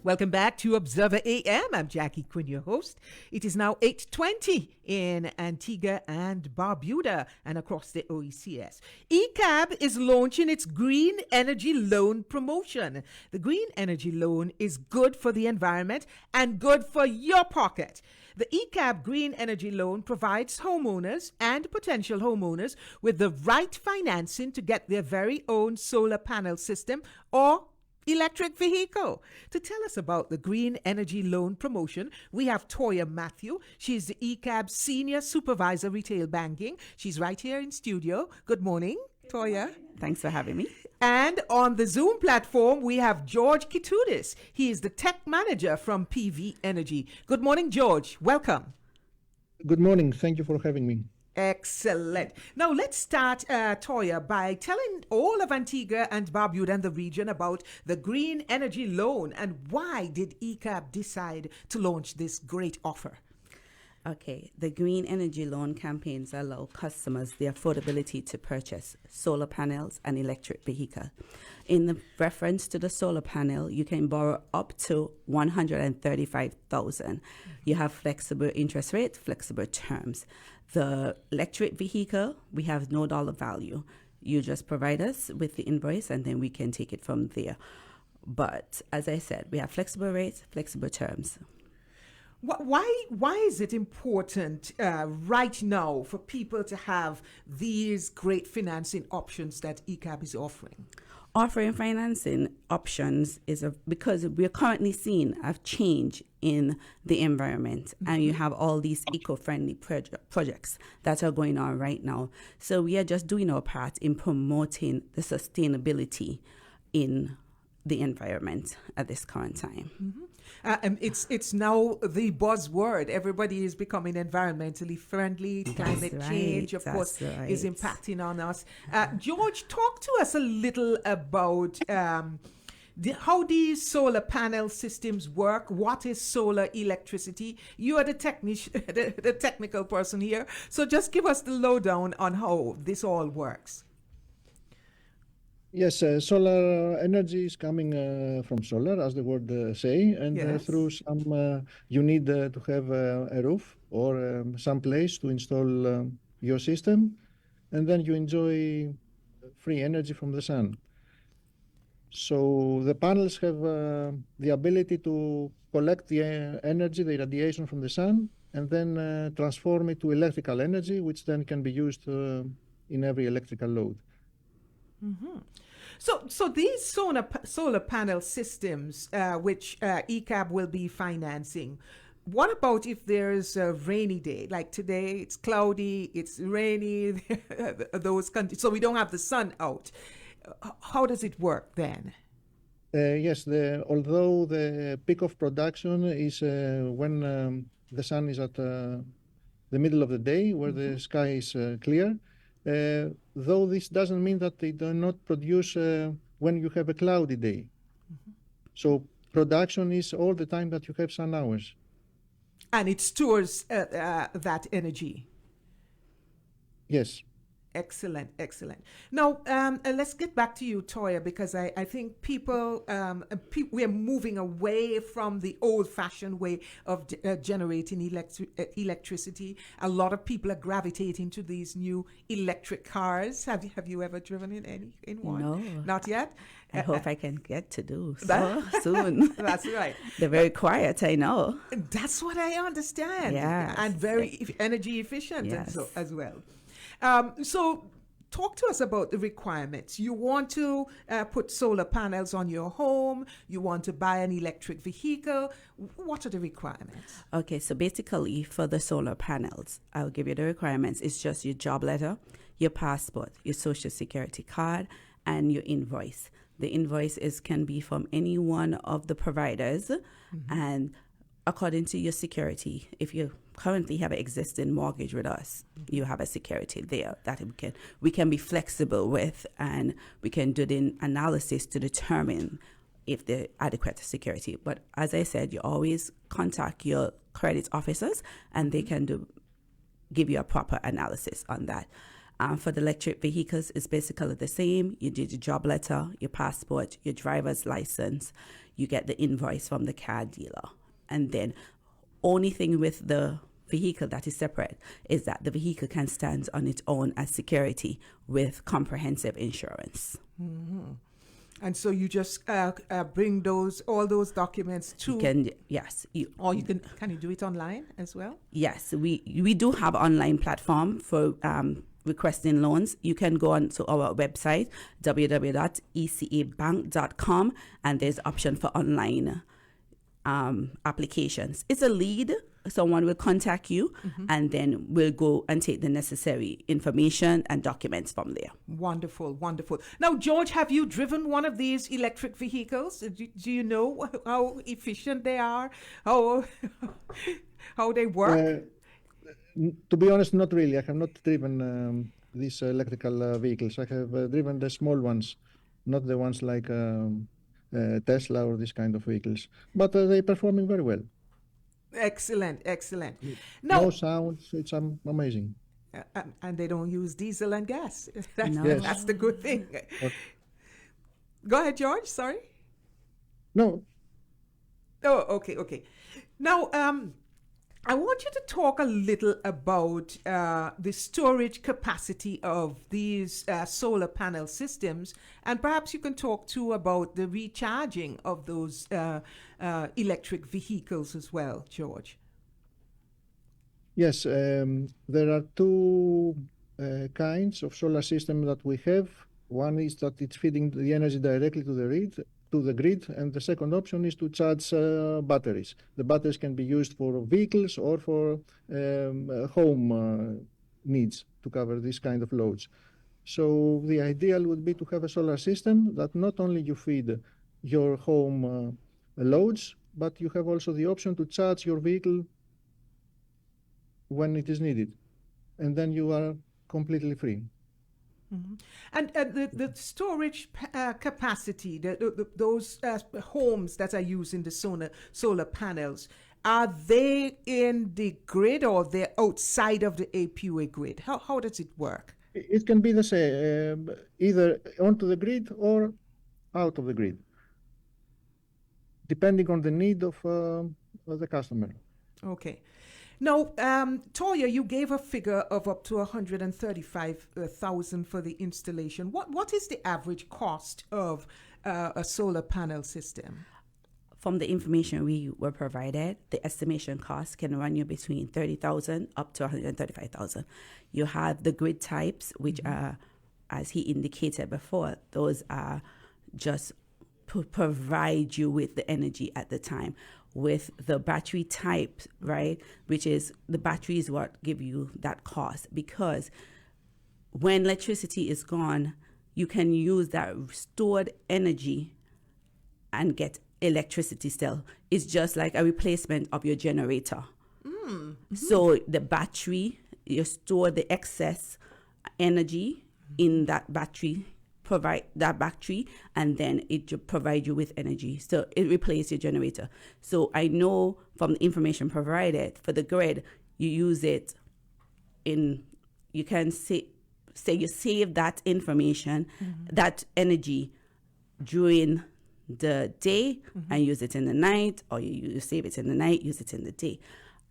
Welcome back to Observer AM. I'm Jackie Quinn, your host. It is now 8:20 in Antigua and Barbuda and across the OECS. ECAB is launching its Green Energy Loan promotion. The Green Energy Loan is good for the environment and good for your pocket. The ECAB Green Energy Loan provides homeowners and potential homeowners with the right financing to get their very own solar panel system or electric vehicle. To tell us about the Green Energy Loan promotion, we have Tuoya Matthew. She's the ECAB Senior Supervisor Retail Banking. She's right here in studio. Good morning, Tuoya. Thanks for having me. And on the Zoom platform, we have George Kitoudis. He is the Tech Manager from PV Energy. Good morning, George. Welcome. Good morning. Thank you for having me. Excellent. Now let's start, Tuoya, by telling all of Antigua and Barbuda and the region about the Green Energy Loan and why did ECAB decide to launch this great offer? Okay, the Green Energy Loan campaigns allow customers the affordability to purchase solar panels and electric vehicle. In the reference to the solar panel, you can borrow up to $135,000. You have flexible interest rate, flexible terms. The electric vehicle, we have no dollar value. You just provide us with the invoice and then we can take it from there. But as I said, we have flexible rates, flexible terms. Why is it important right now for people to have these great financing options that ECAB is offering? Offering financing options is because we're currently seeing a change in the environment, and you have all these eco-friendly projects that are going on right now. So we are just doing our part in promoting the sustainability in the environment at this current time. Mm-hmm. And it's now the buzzword. Everybody is becoming environmentally friendly. Climate change, of course, is impacting on us. George, talk to us a little about how these solar panel systems work. What is solar electricity? You are the the technical person here. So just give us the lowdown on how this all works. Yes, solar energy is coming from solar, as the word say, and Yes. through some you need to have a roof or some place to install your system, and then you enjoy free energy from the sun. So the panels have the ability to collect the energy, the radiation from the sun, and then transform it to electrical energy, which then can be used in every electrical load. Mm-hmm. So these solar panel systems, which ECAB will be financing, what about if there's a rainy day? Like today, it's cloudy, it's rainy, those countries, so we don't have the sun out. How does it work then? Yes, although the peak of production is when the sun is at the middle of the day, where the sky is clear. Though this doesn't mean that they do not produce when you have a cloudy day. So production is all the time that you have sun hours. And it stores that energy. Yes. Excellent, excellent. Now, let's get back to you, Tuoya, because I think people, we are moving away from the old-fashioned way of generating electricity. A lot of people are gravitating to these new electric cars. Have you ever driven in one? No. Not yet? I hope I can get to do so soon. That's right. They're very quiet, I know. That's what I understand. Yes. And very energy efficient Yes. as well. So talk to us about the requirements. You want to put solar panels on your home. You want to buy an electric vehicle. What are the requirements? Okay, so basically for the solar panels, I'll give you the requirements. It's just your job letter, your passport, your social security card, and your invoice. The invoice can be from any one of the providers, and according to your security, if you currently have an existing mortgage with us, you have a security there that we can be flexible with, and we can do the analysis to determine if they're adequate security. But as I said, you always contact your credit officers, and they can give you a proper analysis on that. For the electric vehicles, it's basically the same. You did your job letter, your passport, your driver's license. You get the invoice from the car dealer. And then only thing with the vehicle that is separate is that the vehicle can stand on its own as security with comprehensive insurance. Mm-hmm. And so you just bring all those documents to. You can, yes. Or you can you do it online as well? Yes, we do have online platform for requesting loans. You can go on to our website www.ecabank.com, and there's option for online applications. It's a lead. Someone will contact you, and then we'll go and take the necessary information and documents from there. Wonderful, wonderful. Now, George, have you driven one of these electric vehicles? Do you know how efficient they are? How they work? To be honest, not really. I have not driven these electrical vehicles. I have driven the small ones, not the ones like Tesla or this kind of vehicles. But they're performing very well. Excellent, excellent. No sounds. It's amazing. And they don't use diesel and gas. Yes. That's the good thing. Go ahead, George. Sorry. No. Oh, okay. Now, I want you to talk a little about the storage capacity of these solar panel systems, and perhaps you can talk too about the recharging of those electric vehicles as well, George. Yes, there are two kinds of solar system that we have. One is that it's feeding the energy directly to the grid, and the second option is to charge batteries. The batteries can be used for vehicles or for home needs to cover this kind of loads. So the ideal would be to have a solar system that not only you feed your home loads, but you have also the option to charge your vehicle when it is needed, and then you are completely free. Mm-hmm. And the storage capacity, those homes that are using the solar panels, are they in the grid or they're outside of the APUA grid? How does it work? It can be the same, either onto the grid or out of the grid, depending on the need of the customer. Okay. Now, Tuoya, you gave a figure of up to 135,000 for the installation. What is the average cost of a solar panel system? From the information we were provided, the estimation cost can run you between 30,000 up to 135,000. You have the grid types, which are, as he indicated before, those are just provide you with the energy at the time. With the battery type, right, which is the battery is what give you that cost, because when electricity is gone, you can use that stored energy and get electricity still. It's just like a replacement of your generator. Mm-hmm. So the battery, you store the excess energy in that battery, provide that battery, and then it provide you with energy. So it replaces your generator. So I know from the information provided for the grid, you use it you can say you save that information, that energy during the day and use it in the night, or you save it in the night, use it in the day.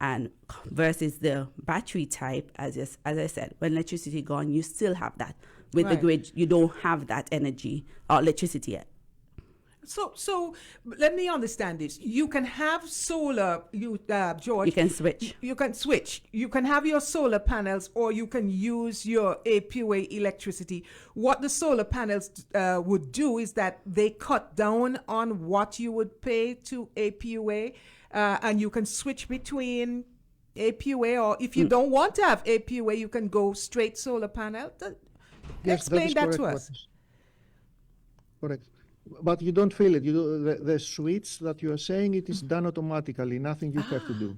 And versus the battery type, as I said, when electricity gone, you still have that. With the grid, you don't have that energy or electricity yet. So let me understand this. You can have solar, George. You can switch. You can switch. You can have your solar panels, or you can use your APUA electricity. What the solar panels would do is that they cut down on what you would pay to APUA, and you can switch between APUA, or if you don't want to have APUA, you can go straight solar panel. Yes, explain that to us. Correct. But you don't feel it. You do the switch that you are saying, it is done automatically. Nothing you have to do.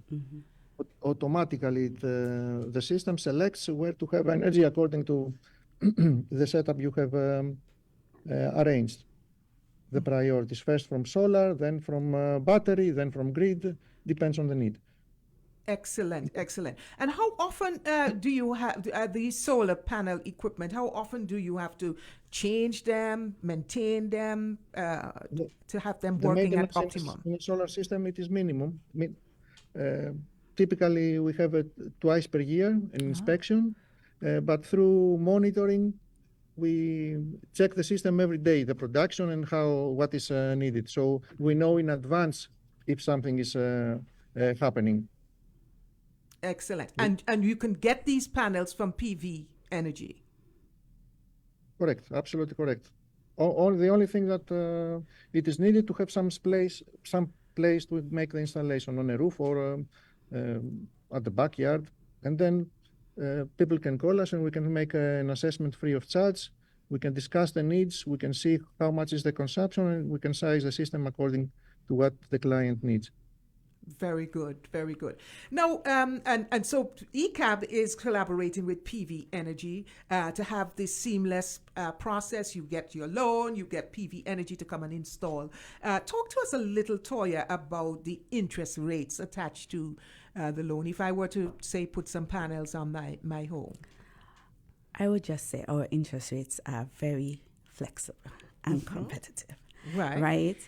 Automatically, the system selects where to have energy according to the setup you have arranged. The priorities first from solar, then from battery, then from grid. Depends on the need. Excellent, excellent. And how often do you have these solar panel equipment? How often do you have to change them, maintain them, to have them The working at maintenance optimum? in a solar system, it is minimum. Typically, we have it twice per year an inspection, but through monitoring, we check the system every day, the production and what is needed. So we know in advance if something is happening. Excellent. And you can get these panels from PV Energy. Correct, absolutely correct. The only thing that it is needed to have some place to make the installation on a roof or at the backyard, and then people can call us and we can make an assessment free of charge. We can discuss the needs, we can see how much is the consumption, and we can size the system according to what the client needs. Very good, very good. Now, and so ECAB is collaborating with PV Energy to have this seamless process. You get your loan, you get PV Energy to come and install. Talk to us a little, Tuoya, about the interest rates attached to the loan. If I were to, say, put some panels on my home. I would just say our interest rates are very flexible and competitive. Right. Right?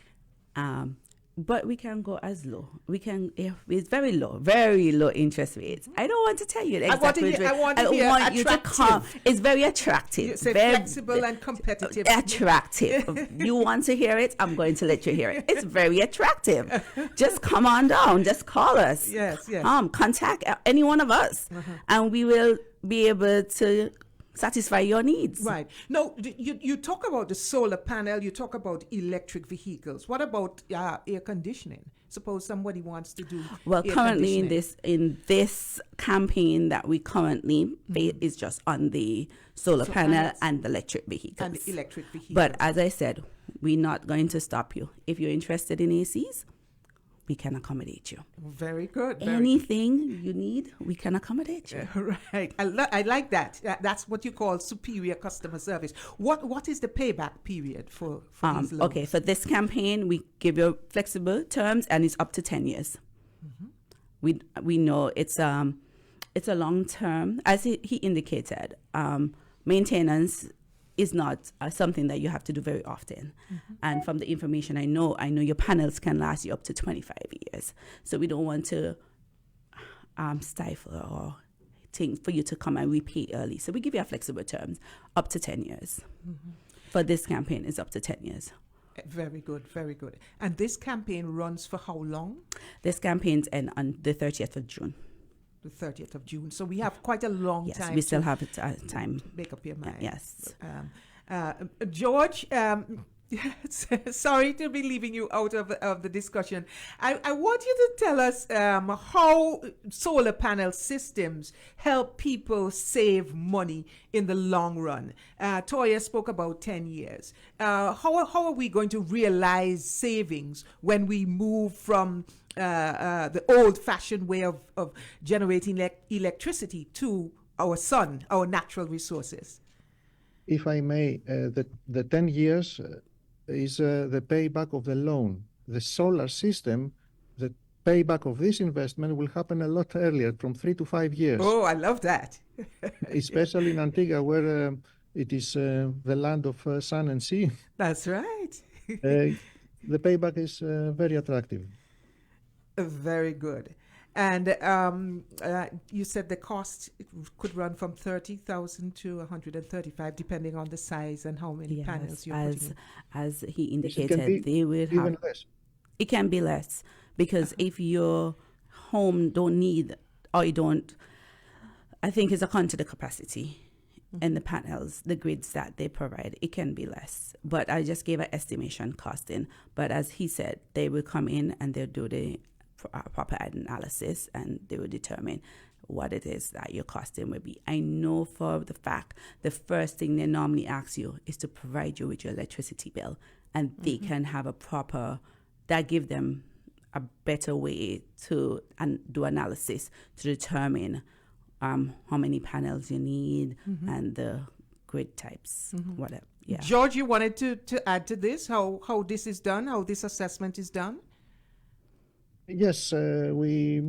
But we can go as low. It's very low interest rates. I don't want to tell you the exact rate. I want you to come. It's very attractive. You say very flexible and competitive. Attractive. You want to hear it? I'm going to let you hear it. It's very attractive. Just come on down. Just call us. Yes. Contact any one of us, and we will be able to satisfy your needs. Right. Now, you talk about the solar panel, you talk about electric vehicles. What about air conditioning? Suppose somebody wants to do currently in this campaign that we currently is just on the solar panel and the electric vehicles. And the electric vehicles. But as I said, we're not going to stop you. If you're interested in ACs, we can accommodate you. Very good. Anything you need, we can accommodate you. Right. I like that. That's what you call superior customer service. What is the payback period for these loans? Okay, for this campaign, we give you flexible terms, and it's up to 10 years. We know it's a long term. As he indicated, maintenance is not something that you have to do very often. And from the information I know your panels can last you up to 25 years. So we don't want to stifle or think for you to come and repay early. So we give you a flexible terms, up to 10 years. For this campaign, it's up to 10 years. Very good, very good. And this campaign runs for how long? This campaign's end on the 30th of June. The 30th of June. So we have quite a long time. Yes, we still have time. Make up your mind. Yes. George, sorry to be leaving you out of the discussion. I want you to tell us how solar panel systems help people save money in the long run. Tuoya spoke about 10 years. How are we going to realize savings when we move from the old-fashioned way of generating electricity to our sun, our natural resources? If I may, the 10 years is the payback of the loan. The solar system, the payback of this investment will happen a lot earlier, from 3 to 5 years. Oh, I love that. Especially in Antigua, where it is the land of sun and sea. That's right. The payback is very attractive. Very good. And you said the cost could run from 30,000 to 135, depending on the size and how many panels you're putting in. As he indicated, they will have even less. It can be less because if your home don't need or you don't, I think it's according to the capacity and the panels, the grids that they provide, it can be less. But I just gave an estimation costing. But as he said, they will come in and they'll do the proper analysis and they will determine what it is that your costing will be. I know for the fact the first thing they normally ask you is to provide you with your electricity bill, and they can have a proper, that give them a better way to do analysis to determine how many panels you need and the grid types, whatever. Yeah. George, you wanted to add to this, how this is done, how this assessment is done? Yes, we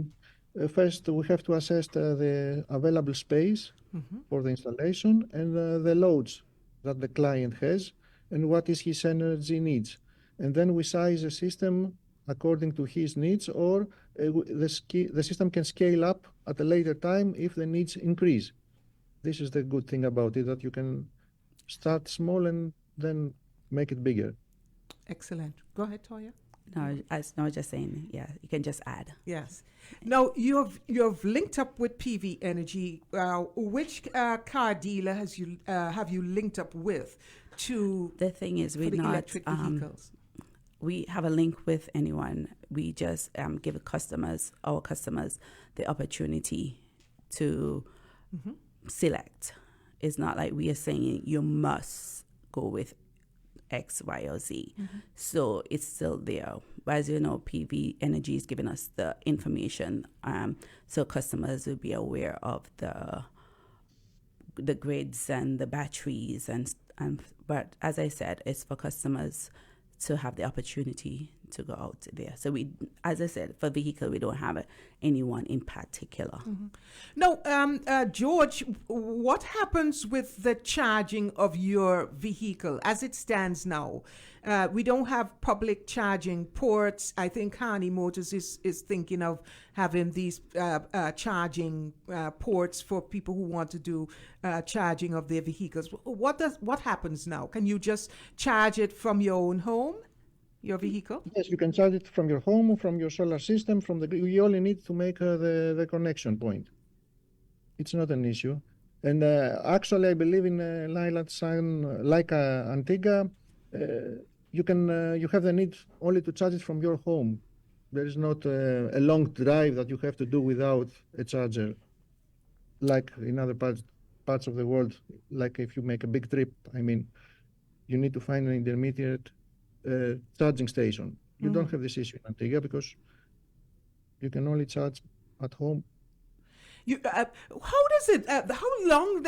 First, we have to assess the available space for the installation and the loads that the client has and what is his energy needs. And then we size the system according to his needs, or the system can scale up at a later time if the needs increase. This is the good thing about it, that you can start small and then make it bigger. Excellent. Go ahead, Tuoya. No, I was just saying, yeah, you can just add. Yes. Now you've linked up with PV Energy. Which car dealer have you linked up with to The thing is, for we're the not, electric vehicles? we have a link with anyone. We just give our customers, the opportunity to select. It's not like we are saying you must go with X, Y, or Z. So it's still there. As you know, PV Energy is giving us the information, so customers will be aware of the grids and the batteries, and but as I said, it's for customers to have the opportunity to go out there. So we, as I said, for vehicle, we don't have anyone in particular. No, George, what happens with the charging of your vehicle as it stands now? We don't have public charging ports. I think Harney Motors is thinking of having these charging ports for people who want to do charging of their vehicles. What happens now? Can you just charge it from your own home, your vehicle? Yes, you can charge it from your home, from your solar system, from the grid. You only need to make the connection point. It's not an issue. And actually, I believe in Island Sun, like Antigua, you have the need only to charge it from your home. There is not a long drive that you have to do without a charger, like in other parts of the world. Like if you make a big trip, I mean, you need to find an intermediate charging station. You don't have this issue in Antigua because you can only charge at home. How long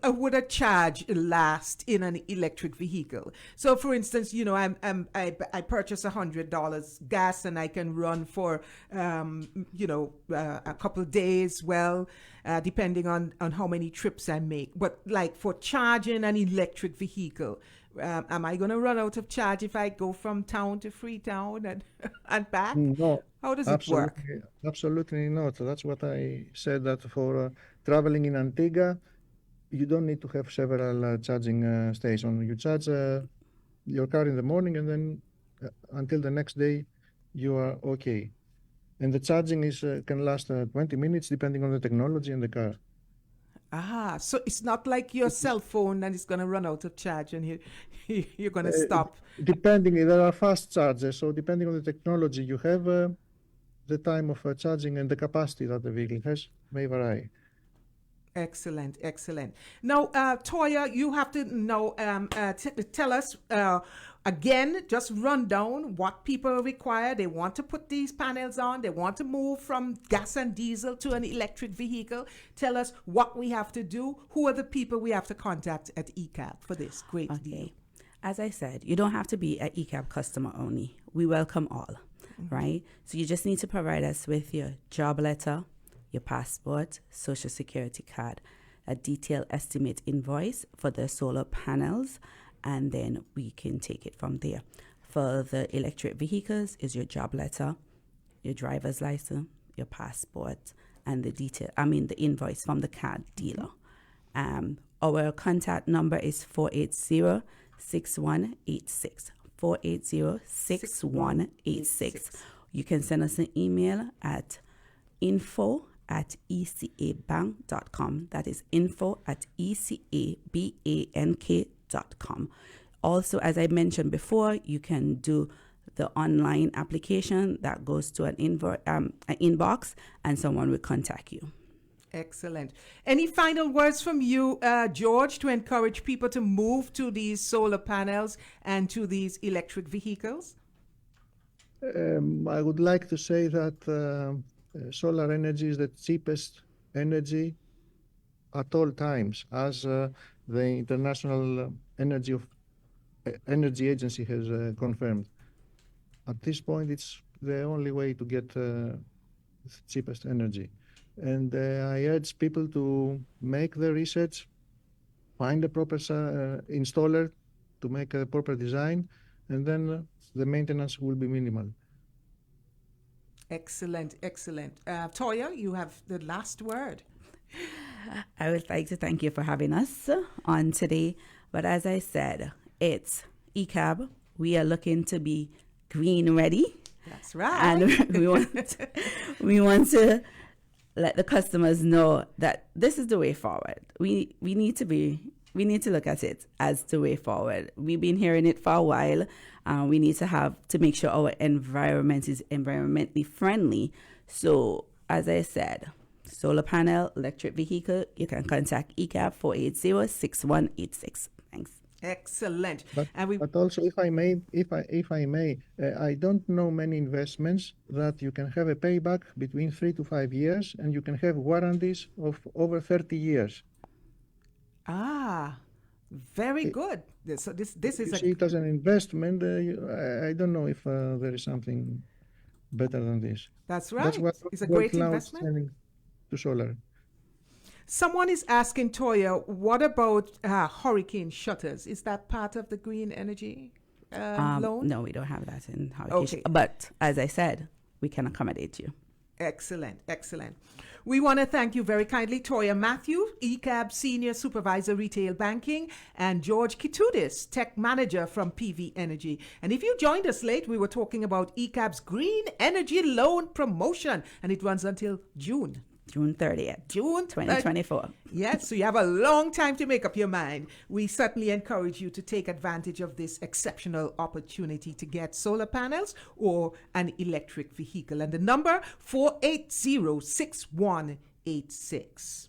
would a charge last in an electric vehicle? So, for instance, I purchase $100 gas and I can run for a couple of days. Well, depending on how many trips I make. But like for charging an electric vehicle, am I going to run out of charge if I go from town to Freetown and back? No, How does it work? absolutely not. That's what I said, that for traveling in Antigua, you don't need to have several charging stations. You charge your car in the morning and then until the next day, you are okay. And the charging can last 20 minutes depending on the technology and the car. So it's not like your cell phone and it's going to run out of charge and you're going to stop. There are fast chargers, so depending on the technology you have, the time of charging and the capacity that the vehicle has may vary. Excellent. Now, Tuoya, you have to now tell us again, just run down what people require. They want to put these panels on. They want to move from gas and diesel to an electric vehicle. Tell us what we have to do. Who are the people we have to contact at ECAB for this great deal? As I said, you don't have to be an ECAB customer only. We welcome all, right? So you just need to provide us with your job letter, your passport, social security card, a detailed estimate invoice for the solar panels, and then we can take it from there. For the electric vehicles is your job letter, your driver's license, your passport, and the invoice from the car dealer. Our contact number is 480-6186. 480-6186. You can send us an email at info@ecabank.com. That is info@ecabank.com. Also, as I mentioned before, you can do the online application that goes to an inbox, and someone will contact you. Excellent. Any final words from you, George, to encourage people to move to these solar panels and to these electric vehicles? I would like to say that solar energy is the cheapest energy at all times, as the International Energy Agency has confirmed. At this point, it's the only way to get the cheapest energy. And I urge people to make the research, find a proper installer to make a proper design, and then the maintenance will be minimal. Excellent, excellent. Tuoya, you have the last word. I would like to thank you for having us on today. But as I said, it's ECAB. We are looking to be green ready. That's right. And we want to let the customers know that this is the way forward. We need to look at it as the way forward. We've been hearing it for a while. We need to make sure our environment is environmentally friendly. So, as I said, solar panel, electric vehicle, you can contact ECAB 480-6186. Thanks. Excellent. But also, if I may, I don't know many investments that you can have a payback between 3 to 5 years, and you can have warranties of over 30 years. Ah, very good. So this is see it as an investment. I don't know if there is something better than this. That's right. That's what it's a great investment. Selling to solar. Someone is asking Tuoya, what about hurricane shutters? Is that part of the green energy loan? No, we don't have that in hurricane. Okay. But as I said, we can accommodate you. Excellent, excellent. We want to thank you very kindly, Tuoya Matthew, ECAB Senior Supervisor Retail Banking, and George Kitoudis, Tech Manager from PV Energy. And if you joined us late, we were talking about ECAB's Green Energy Loan Promotion, and it runs until June 30th. June 2024. Yes, so you have a long time to make up your mind. We certainly encourage you to take advantage of this exceptional opportunity to get solar panels or an electric vehicle. And the number 480-6186.